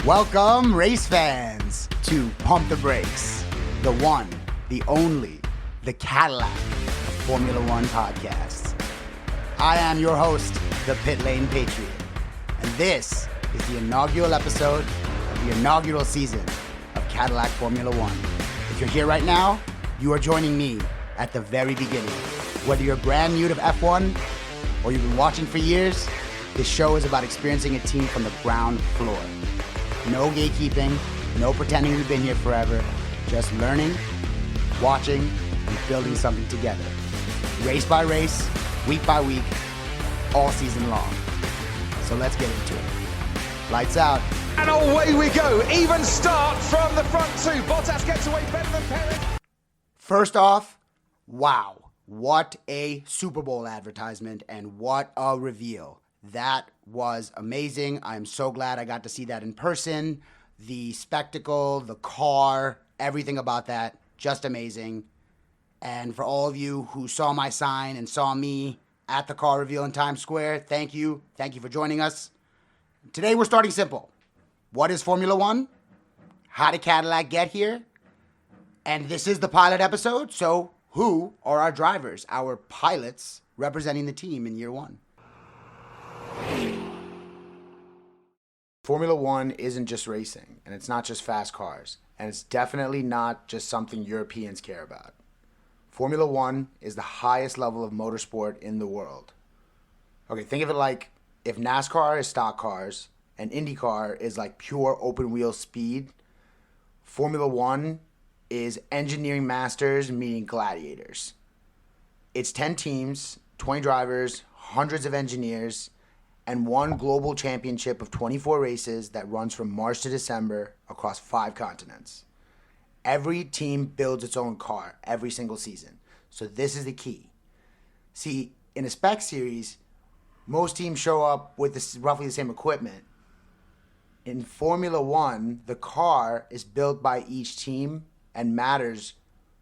Welcome, race fans, to Pump the Brakes, the one, the only, the Cadillac of Formula One podcasts. I am your host, the Pitlane Patriot, and this is the inaugural episode of the inaugural season of Cadillac Formula One. If you're here right now, you are joining me at the very beginning. Whether you're brand new to F1 or you've been watching for years, this show is about experiencing a team from the ground floor. No gatekeeping, no pretending we've been here forever, just learning, watching, and building something together. Race by race, week by week, all season long. So let's get into it. Lights out. And away we go. Even start from the front two. Bottas gets away better than Perez. First off, wow. What a Super Bowl advertisement and what a reveal. That was amazing. I'm so glad I got to see that in person. The spectacle, the car, everything about that, just amazing. And for all of you who saw my sign and saw me at the car reveal in Times Square, thank you. Thank you for joining us. Today we're starting simple. What is Formula One? How did Cadillac get here? And this is the pilot episode, so who are our drivers, our pilots representing the team in year one? Formula One isn't just racing, and it's not just fast cars, and it's definitely not just something Europeans care about. Formula One is the highest level of motorsport in the world. Okay, think of it like if NASCAR is stock cars and IndyCar is like pure open wheel speed, Formula One is engineering masters meeting gladiators. It's 10 teams, 20 drivers, hundreds of engineers, and one global championship of 24 races that runs from March to December across 5 continents. Every team builds its own car every single season. So this is the key. See, in a spec series, most teams show up with roughly the same equipment. In Formula One, the car is built by each team and matters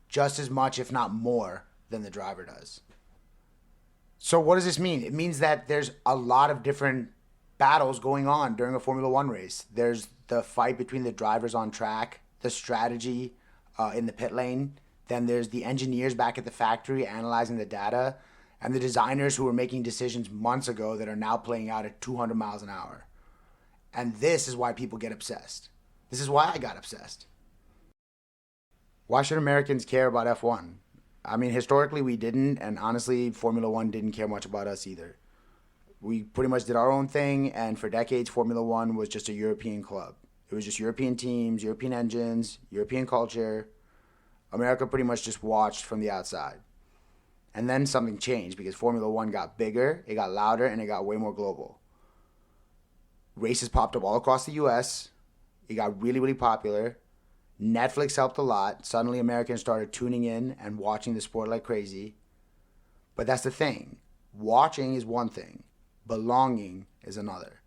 just as much, if not more, than the driver does. So what does this mean? It means that there's a lot of different battles going on during a Formula One race. There's the fight between the drivers on track, the strategy in the pit lane. Then there's the engineers back at the factory analyzing the data, and the designers who were making decisions months ago that are now playing out at 200 miles an hour. And this is why people get obsessed. This is why I got obsessed. Why should Americans care about F1? I mean, historically we didn't, and honestly, Formula One didn't care much about us either. We pretty much did our own thing, and for decades, Formula One was just a European club. It was just European teams, European engines, European culture. America pretty much just watched from the outside. And then something changed because Formula One got bigger, it got louder, and it got way more global. Races popped up all across the US. It got really, really popular. Netflix helped a lot. Suddenly Americans started tuning in and watching the sport like crazy. But that's the thing. Watching is one thing. Belonging is another.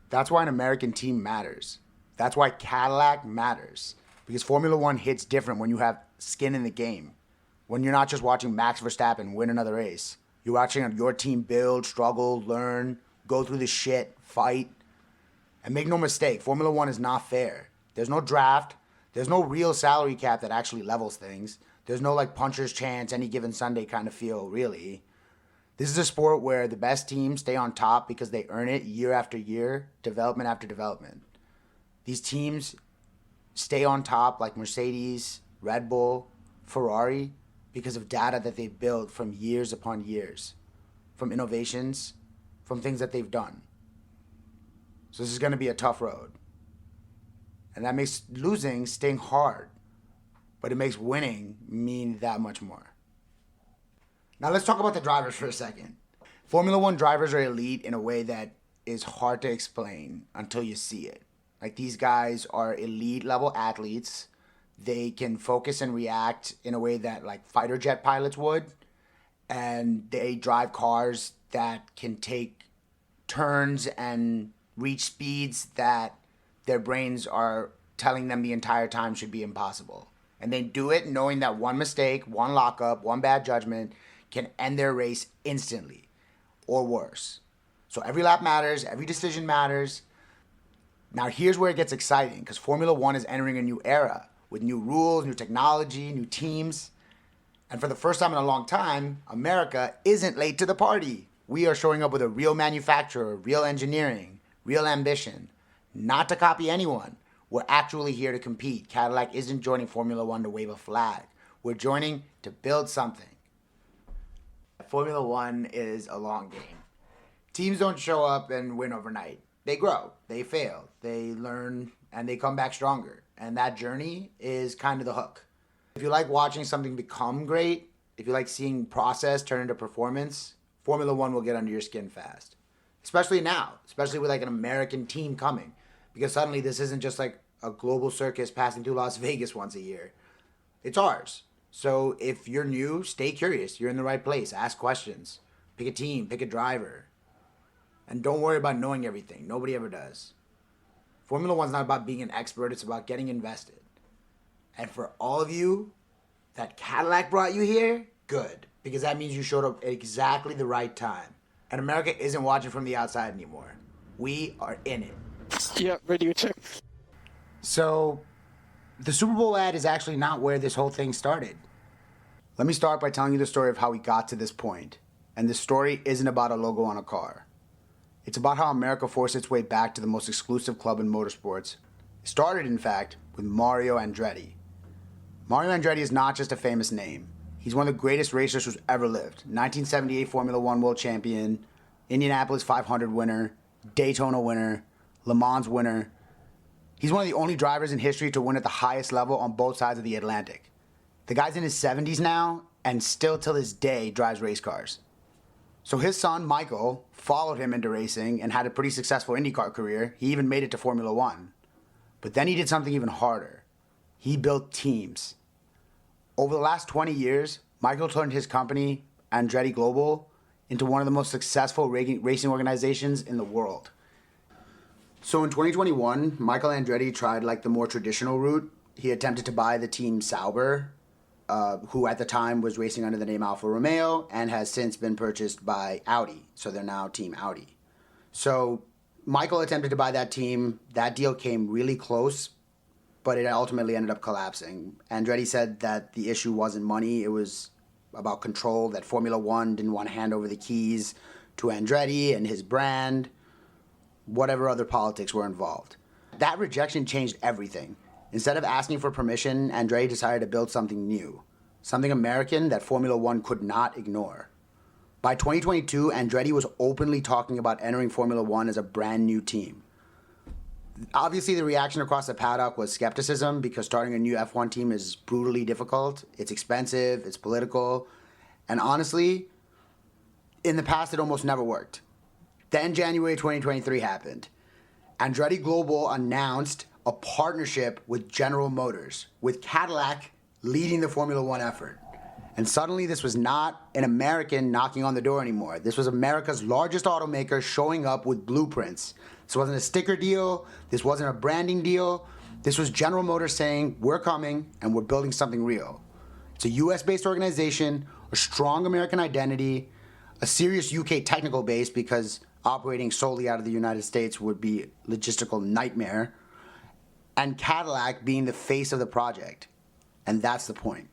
That's why an American team matters. That's why Cadillac matters. Because Formula One hits different when you have skin in the game. When you're not just watching Max Verstappen win another race. You're watching your team build, struggle, learn, go through the shit, fight. And make no mistake, Formula One is not fair. There's no draft. There's no real salary cap that actually levels things. There's no like puncher's chance any given Sunday kind of feel, really. This is a sport where the best teams stay on top because they earn it year after year, development after development. These teams stay on top like Mercedes, Red Bull, Ferrari because of data that they've built from years upon years, from innovations, from things that they've done. So this is going to be a tough road. And that makes losing sting hard, but it makes winning mean that much more. Now let's talk about the drivers for a second. Formula One drivers are elite in a way that is hard to explain until you see it. Like, these guys are elite level athletes. They can focus and react in a way that like fighter jet pilots would. And they drive cars that can take turns and reach speeds that their brains are telling them the entire time should be impossible. And they do it knowing that one mistake, one lockup, one bad judgment can end their race instantly or worse. So every lap matters, every decision matters. Now here's where it gets exciting, because Formula One is entering a new era with new rules, new technology, new teams. And for the first time in a long time, America isn't late to the party. We are showing up with a real manufacturer, real engineering, real ambition. Not to copy anyone. We're actually here to compete. Cadillac isn't joining Formula One to wave a flag. We're joining to build something. Formula One is a long game. Teams don't show up and win overnight. They grow, they fail, they learn, and they come back stronger. And that journey is kind of the hook. If you like watching something become great, if you like seeing process turn into performance, Formula One will get under your skin fast. Especially now, especially with like an American team coming. Because suddenly this isn't just like a global circus passing through Las Vegas once a year. It's ours. So if you're new, stay curious. You're in the right place. Ask questions. Pick a team, pick a driver. And don't worry about knowing everything. Nobody ever does. Formula One's not about being an expert. It's about getting invested. And for all of you that Cadillac brought you here, good. Because that means you showed up at exactly the right time. And America isn't watching from the outside anymore. We are in it. Yeah, ready to check. So, the Super Bowl ad is actually not where this whole thing started. Let me start by telling you the story of how we got to this point. And this story isn't about a logo on a car. It's about how America forced its way back to the most exclusive club in motorsports. It started, in fact, with Mario Andretti. Mario Andretti is not just a famous name. He's one of the greatest racers who's ever lived. 1978 Formula One world champion, Indianapolis 500 winner, Daytona winner, Le Mans winner. He's one of the only drivers in history to win at the highest level on both sides of the Atlantic. The guy's in his 70s now and still till this day drives race cars. So his son, Michael, followed him into racing and had a pretty successful IndyCar career. He even made it to Formula One. But then he did something even harder. He built teams. Over the last 20 years, Michael turned his company, Andretti Global, into one of the most successful racing organizations in the world. So in 2021, Michael Andretti tried like the more traditional route. He attempted to buy the team Sauber, who at the time was racing under the name Alfa Romeo and has since been purchased by Audi. So they're now Team Audi. So Michael attempted to buy that team. That deal came really close, but it ultimately ended up collapsing. Andretti said that the issue wasn't money. It was about control, that Formula One didn't want to hand over the keys to Andretti and his brand, whatever other politics were involved. That rejection changed everything. Instead of asking for permission, Andretti decided to build something new, something American that Formula One could not ignore. By 2022, Andretti was openly talking about entering Formula One as a brand new team. Obviously, the reaction across the paddock was skepticism because starting a new F1 team is brutally difficult. It's expensive, it's political, and honestly, in the past, it almost never worked. Then January 2023 happened. Andretti Global announced a partnership with General Motors, with Cadillac leading the Formula One effort. And suddenly this was not an American knocking on the door anymore. This was America's largest automaker showing up with blueprints. This wasn't a sticker deal. This wasn't a branding deal. This was General Motors saying, we're coming and we're building something real. It's a US-based organization, a strong American identity, a serious UK technical base because operating solely out of the United States would be a logistical nightmare, and Cadillac being the face of the project. And that's the point.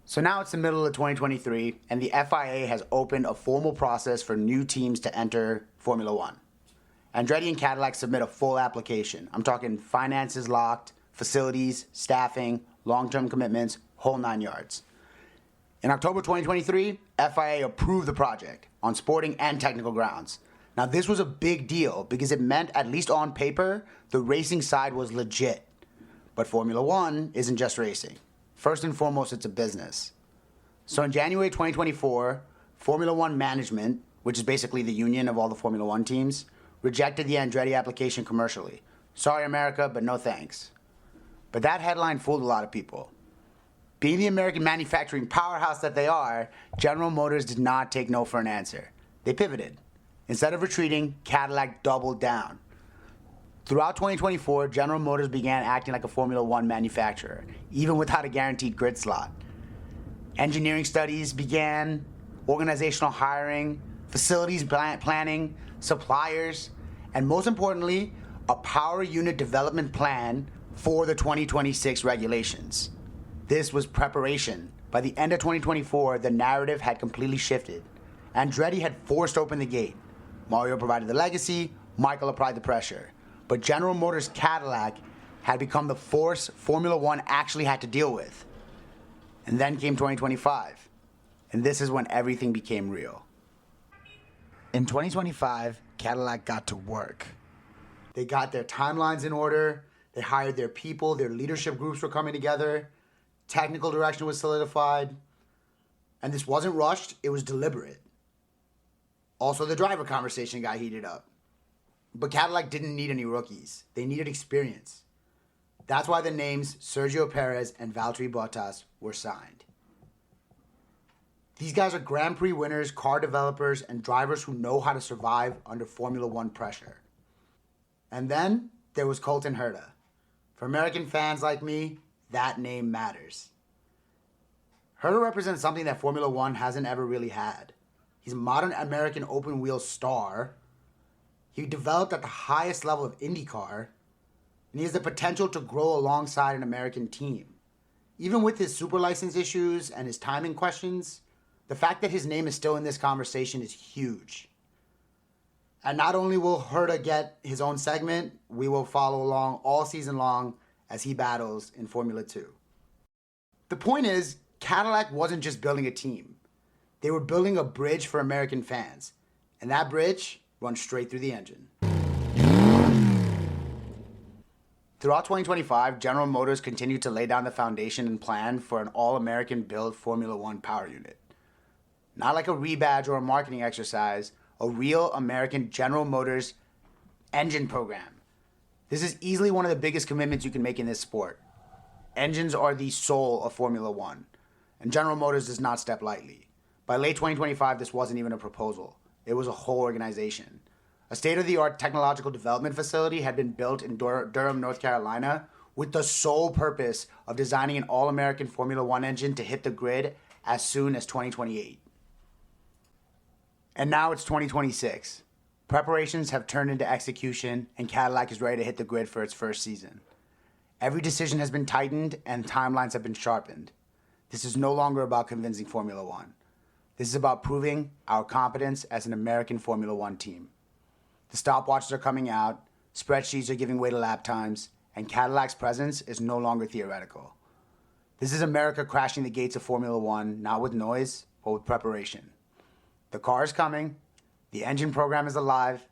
So now it's the middle of 2023, and the FIA has opened a formal process for new teams to enter Formula One. Andretti and Cadillac submit a full application. I'm talking finances locked, facilities, staffing, long-term commitments, whole 9 yards. In October 2023, FIA approved the project on sporting and technical grounds. Now, this was a big deal because it meant, at least on paper, the racing side was legit. But Formula One isn't just racing. First and foremost, it's a business. So in January 2024, Formula One management, which is basically the union of all the Formula One teams, rejected the Andretti application commercially. Sorry, America, but no thanks. But that headline fooled a lot of people. Being the American manufacturing powerhouse that they are, General Motors did not take no for an answer. They pivoted. Instead of retreating, Cadillac doubled down. Throughout 2024, General Motors began acting like a Formula One manufacturer, even without a guaranteed grid slot. Engineering studies began, organizational hiring, facilities planning, suppliers, and most importantly, a power unit development plan for the 2026 regulations. This was preparation. By the end of 2024, the narrative had completely shifted. Andretti had forced open the gate. Mario provided the legacy, Michael applied the pressure. But General Motors' Cadillac had become the force Formula One actually had to deal with. And then came 2025. And this is when everything became real. In 2025, Cadillac got to work. They got their timelines in order. They hired their people. Their leadership groups were coming together. Technical direction was solidified. And this wasn't rushed. It was deliberate. Also, the driver conversation got heated up. But Cadillac didn't need any rookies. They needed experience. That's why the names Sergio Perez and Valtteri Bottas were signed. These guys are Grand Prix winners, car developers, and drivers who know how to survive under Formula One pressure. And then there was Colton Herta. For American fans like me, that name matters. Herta represents something that Formula One hasn't ever really had. He's a modern American open-wheel star. He developed at the highest level of IndyCar, and he has the potential to grow alongside an American team. Even with his super license issues and his timing questions, the fact that his name is still in this conversation is huge. And not only will Herta get his own segment, we will follow along all season long as he battles in Formula 2. The point is, Cadillac wasn't just building a team. They were building a bridge for American fans. And that bridge runs straight through the engine. Throughout 2025, General Motors continued to lay down the foundation and plan for an all-American built Formula One power unit. Not like a rebadge or a marketing exercise, a real American General Motors engine program. This is easily one of the biggest commitments you can make in this sport. Engines are the soul of Formula One, and General Motors does not step lightly. By late 2025, this wasn't even a proposal. It was a whole organization. A state-of-the-art technological development facility had been built in Durham, North Carolina, with the sole purpose of designing an all-American Formula One engine to hit the grid as soon as 2028. And now it's 2026. Preparations have turned into execution, and Cadillac is ready to hit the grid for its first season. Every decision has been tightened, and timelines have been sharpened. This is no longer about convincing Formula One. This is about proving our competence as an American Formula One team. The stopwatches are coming out, spreadsheets are giving way to lap times, and Cadillac's presence is no longer theoretical. This is America crashing the gates of Formula One, not with noise, but with preparation. The car is coming, the engine program is alive,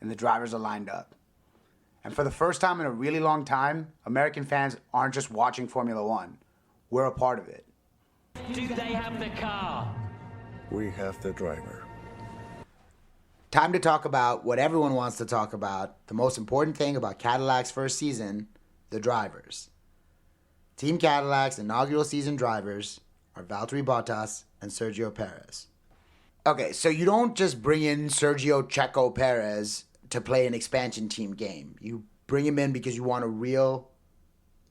and the drivers are lined up. And for the first time in a really long time, American fans aren't just watching Formula One. We're a part of it. Do they have the car? We have the driver. Time to talk about what everyone wants to talk about, the most important thing about Cadillac's first season, the drivers. Team Cadillac's inaugural season drivers are Valtteri Bottas and Sergio Perez. Okay, so you don't just bring in Sergio Checo Perez to play an expansion team game. You bring him in because you want a real,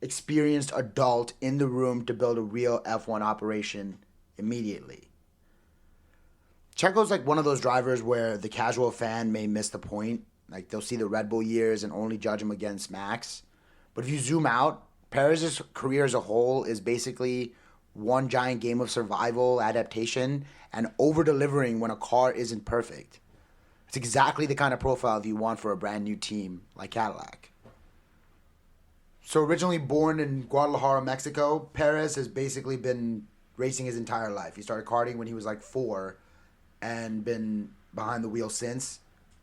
experienced adult in the room to build a real F1 operation immediately. Checo's like one of those drivers where the casual fan may miss the point. Like they'll see the Red Bull years and only judge him against Max. But if you zoom out, Perez's career as a whole is basically one giant game of survival, adaptation, and over-delivering when a car isn't perfect. It's exactly the kind of profile you want for a brand new team like Cadillac. So originally born in Guadalajara, Mexico, Perez has basically been racing his entire life. He started karting when he was like 4 and been behind the wheel since.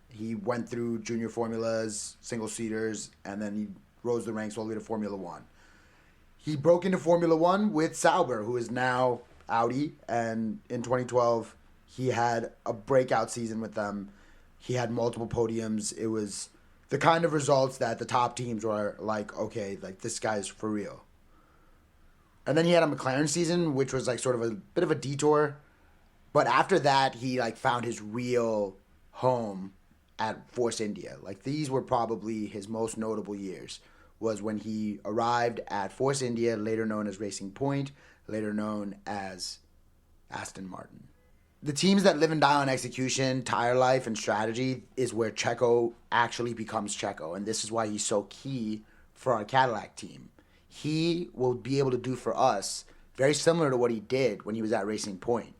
He went through junior formulas, single-seaters, and then he rose the ranks all the way to Formula One. He broke into Formula One with Sauber, who is now Audi, and in 2012, he had a breakout season with them. He had multiple podiums. It was the kind of results that the top teams were like, okay, like this guy's for real. And then he had a McLaren season, which was like sort of a bit of a detour. But after that, he like found his real home at Force India. Like these were probably his most notable years, was when he arrived at Force India, later known as Racing Point, later known as Aston Martin. The teams that live and die on execution, tire life, and strategy is where Checo actually becomes Checo. And this is why he's so key for our Cadillac team. He will be able to do for us very similar to what he did when he was at Racing Point.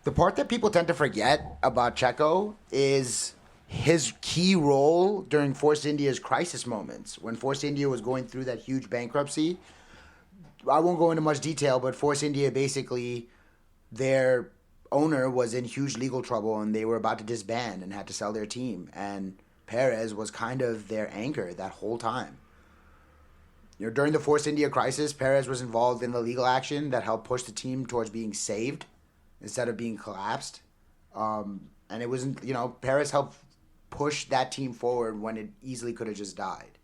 The part that people tend to forget about Checo is his key role during Force India's crisis moments. When Force India was going through that huge bankruptcy, I won't go into much detail, but Force India basically, their owner was in huge legal trouble and they were about to disband and had to sell their team. And Perez was kind of their anchor that whole time. During the Force India crisis, Perez was involved in the legal action that helped push the team towards being saved instead of being collapsed. And it wasn't, Perez helped push that team forward when it easily could have just died.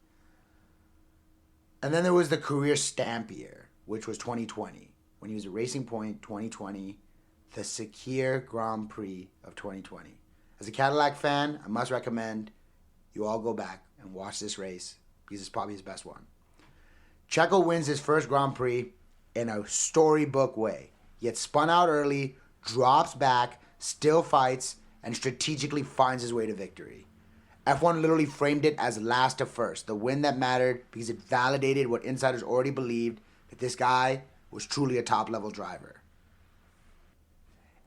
And then there was the career stamp year, which was 2020, when he was at Racing Point 2020, the Sakir Grand Prix of 2020. As a Cadillac fan, I must recommend you all go back and watch this race because it's probably his best one. Checo wins his first Grand Prix in a storybook way. He gets spun out early, drops back, still fights, and strategically finds his way to victory. F1 literally framed it as last to first, the win that mattered because it validated what insiders already believed, that this guy was truly a top-level driver.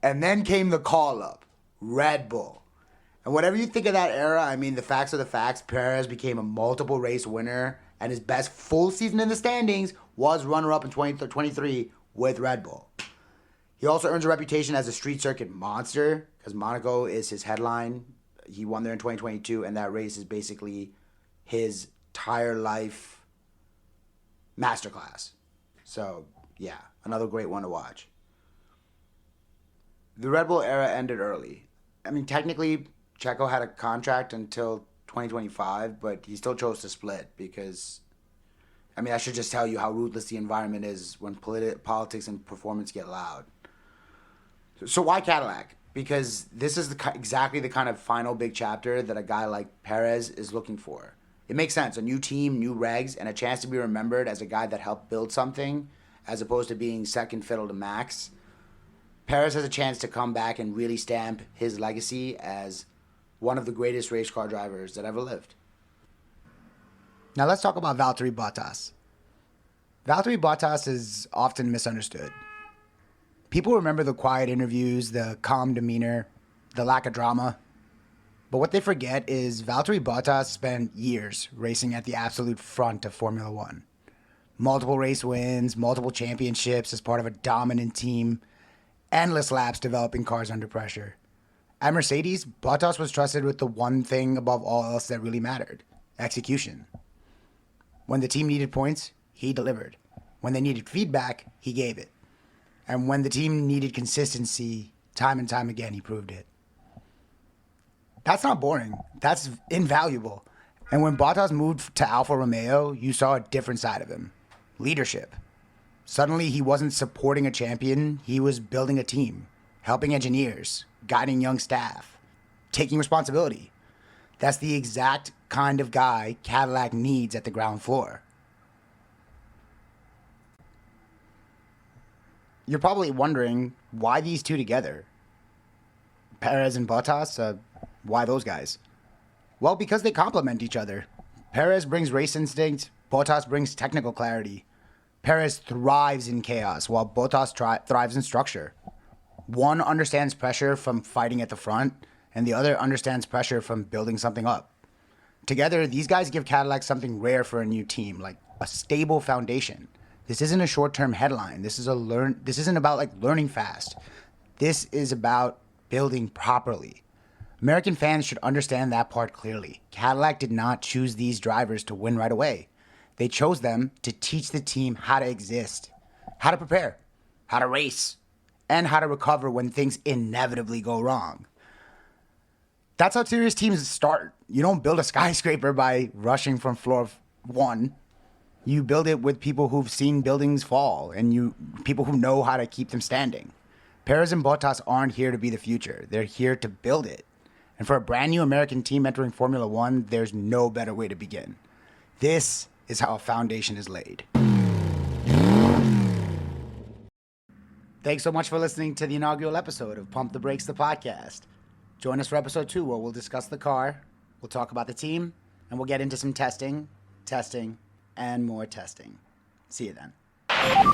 And then came the call-up, Red Bull. And whatever you think of that era, the facts are the facts. Perez became a multiple race winner, and his best full season in the standings was runner-up in 2023 with Red Bull. He also earns a reputation as a street circuit monster because Monaco is his headline. He won there in 2022, and that race is basically his tire life masterclass. So, yeah, another great one to watch. The Red Bull era ended early. Technically, Checo had a contract until 2025, but he still chose to split because, I should just tell you how ruthless the environment is when politics and performance get loud. So why Cadillac? Because this is exactly the kind of final big chapter that a guy like Perez is looking for. It makes sense. A new team, new regs, and a chance to be remembered as a guy that helped build something as opposed to being second fiddle to Max. Perez has a chance to come back and really stamp his legacy as one of the greatest race car drivers that ever lived. Now let's talk about Valtteri Bottas. Valtteri Bottas is often misunderstood. People remember the quiet interviews, the calm demeanor, the lack of drama. But what they forget is Valtteri Bottas spent years racing at the absolute front of Formula One. Multiple race wins, multiple championships as part of a dominant team, endless laps developing cars under pressure. At Mercedes, Bottas was trusted with the one thing above all else that really mattered: execution. When the team needed points, he delivered. When they needed feedback, he gave it. And when the team needed consistency, time and time again, he proved it. That's not boring. That's invaluable. And when Bottas moved to Alfa Romeo, you saw a different side of him: leadership. Suddenly, he wasn't supporting a champion. He was building a team, helping engineers, guiding young staff, taking responsibility. That's the exact kind of guy Cadillac needs at the ground floor. You're probably wondering, why these two together? Perez and Bottas, why those guys? Well, because they complement each other. Perez brings race instinct, Bottas brings technical clarity. Perez thrives in chaos, while Bottas thrives in structure. One understands pressure from fighting at the front, and the other understands pressure from building something up. Together, these guys give Cadillac something rare for a new team, like a stable foundation. This isn't a short-term headline. This isn't about learning fast. This is about building properly. American fans should understand that part clearly. Cadillac did not choose these drivers to win right away. They chose them to teach the team how to exist, how to prepare, how to race, and how to recover when things inevitably go wrong. That's how serious teams start. You don't build a skyscraper by rushing from floor 1. You build it with people who've seen buildings fall and people who know how to keep them standing. Perez and Bottas aren't here to be the future. They're here to build it. And for a brand new American team entering Formula One, there's no better way to begin. This is how a foundation is laid. Thanks so much for listening to the inaugural episode of Pump the Brakes, the podcast. Join us for episode 2, where we'll discuss the car, we'll talk about the team, and we'll get into some testing, and more testing. See you then.